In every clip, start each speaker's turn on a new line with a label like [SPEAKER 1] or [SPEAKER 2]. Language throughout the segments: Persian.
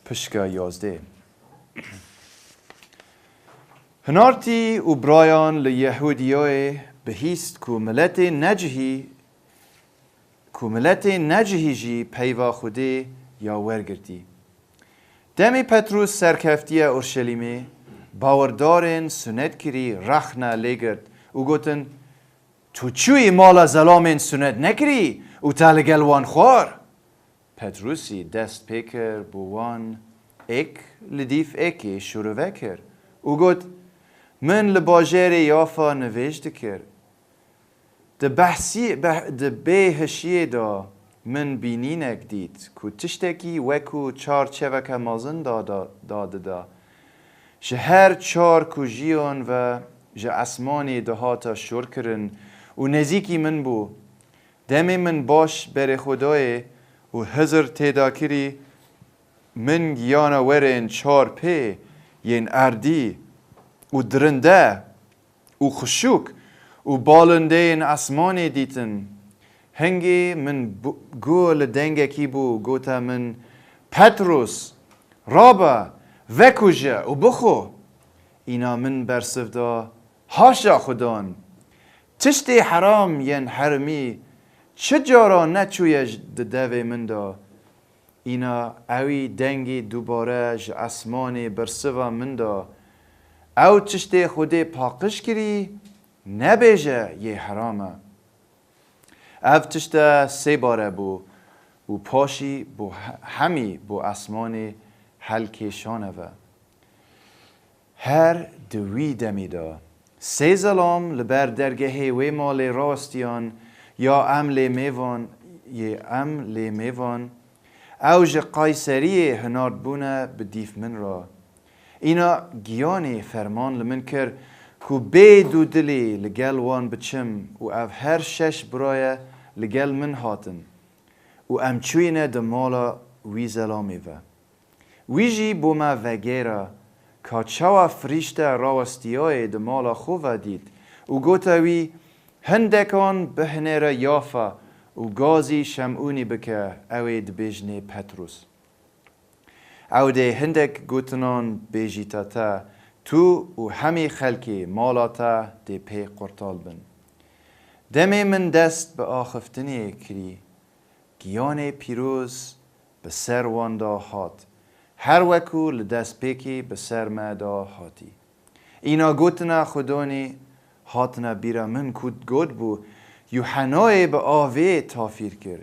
[SPEAKER 1] پشکا 11 هنارتی و برایان لیهودیای بهیست که ملت نجهی جی پیوا خوده یا ورگردی. دمی پتروس سرکفتی اورشلیمه باوردارن سنت کری رخنا لگرد و گوتن تو چوی مالا زلامن سنت نکری و تالگل وان خوار. پتروسی دست پیکر بوان لدیف اکی شروع کر و گوت من لباجر یافا نوشت کر ده بهشیه دا من بینینک دید که تشتکی وکو 4 چوک مازن داده دا جه هر 4 کجیان و جه اسمانی دهاتا شور کرن و نزیکی من بو دمی من باش بر خدای و هزر تیدا کری من گیانا ورن 4 پی ین اردی و درنده و خشوک و بالنده این اسمانی دیتن هنگی من گول دنگه کی بو گوتا من پتروس رابا وکوژه و بخو اینا من برسفدا هاشا خدان تشتی حرام ین حرمی چه جارا نچویش دوی من دا اینا اوی دنگی دوباره ج اسمانی برسوا من دا او تشتی خوده پاقش کری نبیجه یه حرامه او تشتا 3 باره بو و پاشی بو همی بو اسمان حلکشانه و هر دوی دمیدا 3 زلام لبر درگه وی مال راستیان یا ام میوان اوج قیصری هنارد بونه بدیف من را اینا گیانی فرمان لمن کر که بی دو دلی لگل وان بچم و او هر 6 برای لگل من هاتن و امچوینه دمالا وی زلامی و ویجی بوما وگیره که چوا فریشته راوستیای دمالا خواه دید و گوتا وی هندکان بهنره یافا و گازی شمعونی بکه اوی دبیجنه پتروس او ده هندک گوتنان بیجیتا تا تو و همی خلکی مالاتا ده پی قرطال بن دمی من دست به آخفتنی کری گیان پیروز به سر واندا هات هر وکو لدست پیکی به سر مدا هاتی اینا گوتنا خدانی هاتنا بیرا من کود گود بو یوحنای به آوه تافیر کر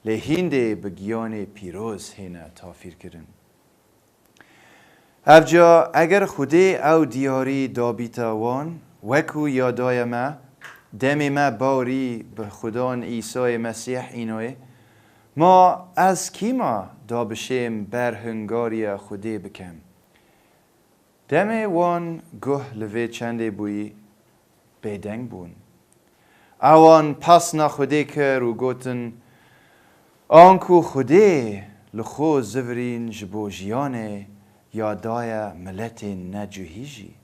[SPEAKER 1] لهینده به گیان پیروز هینا تافیر کرن افجا اگر خوده او دیاری دابیتا وان وکو یادای ما دمی ما باوری به خدان عیسی مسیح اینوی ما از کیما دابشیم بر هنگاری خوده بکم دمی وان گه لوی چنده بوی بیدنگ بون اوان پس نخوده کر و گوتن آنکو خوده لخو زورین جبو جیانه یادای ملت نجوهیجی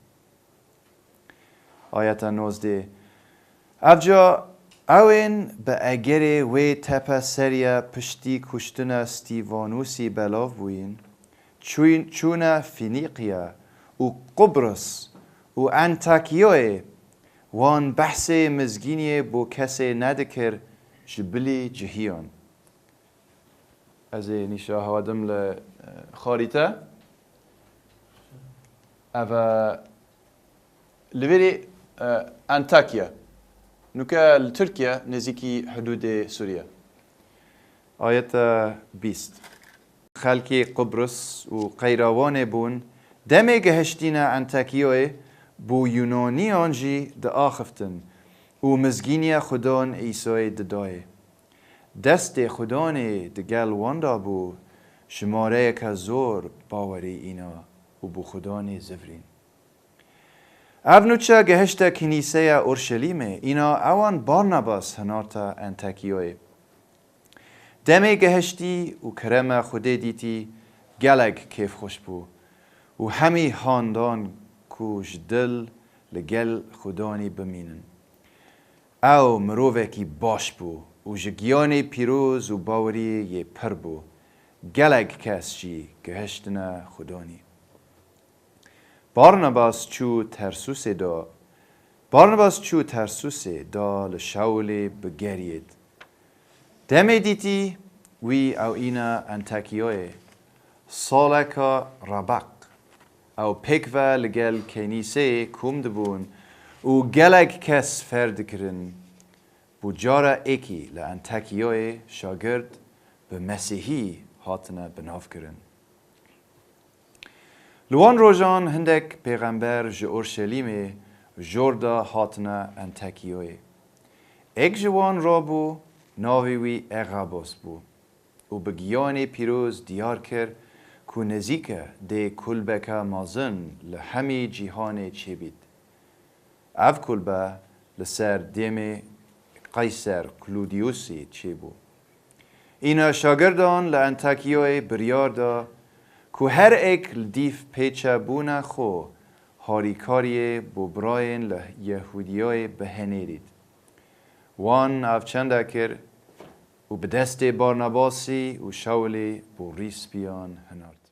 [SPEAKER 1] آیت 19 افجا اوین به اگر وی تپا سریا پشتی کشتن استیوانوسی بلاو بوین چون فینیقیا و قبرس و انتاکیای وان بحث مزگینی بو کسی ندکر جبلی جهیان از نیشا هادم لخاریتا اوه لبری انتاکیا نوکا ترکیا نزیکی حدود سوریه آیت 20 خلکی قبرس و قیروان بون دمی گهشتین انتاکیای بو یونانی آنجی ده آخفتن و مزگینی خدان عیسی ددای دست خدان دگل واندا بو شماره که زور باوری اینا و بو خدان زفرین اونوچه گهشت کنیسه اورشلیمه اینا اوان بارنباس هنارتا انتاکیوی دمی گهشتی و کرم خوده دیتی گلگ کیف خوش بو و همی هاندان کوش دل لگل خدانی بمینن او مرووه کی باش بو و جگیان پیروز و باوری یه پر بو گلگ کس جی گهشتنا خدانی. بارنباس چو ترسوس دا لشاول بگرید. دمه دیتی وی او اینا انتاکیوی سالکا ربق او پکوه لگل کنیسه کم دبون و گلگ کس فرد کرن بو جارا ایکی لانتاکیوی شاگرد به مسیحی هاتنه بناف کرن. لوان روزان هندک پیغمبر ج اورشلیم جوردا هاتنه انتاکیوی. ایک جوان را بو ناوی اغابوس بو و بگیان پیروز دیار کرد که نزیک ده کلبک مازن لهمی جیهان چه بید. اف کلبه لسر دیم قیصر کلودیوسی چه بو. اینا شاگردان لانتاکیوی بریار دا که هر ایک لدیف پیچه بونه خو هاریکاری بو براین لیهودیای بهنیرید. وان افچنده کرد و به دست بارنباسی و شاولی بو ریسپیان هنارت.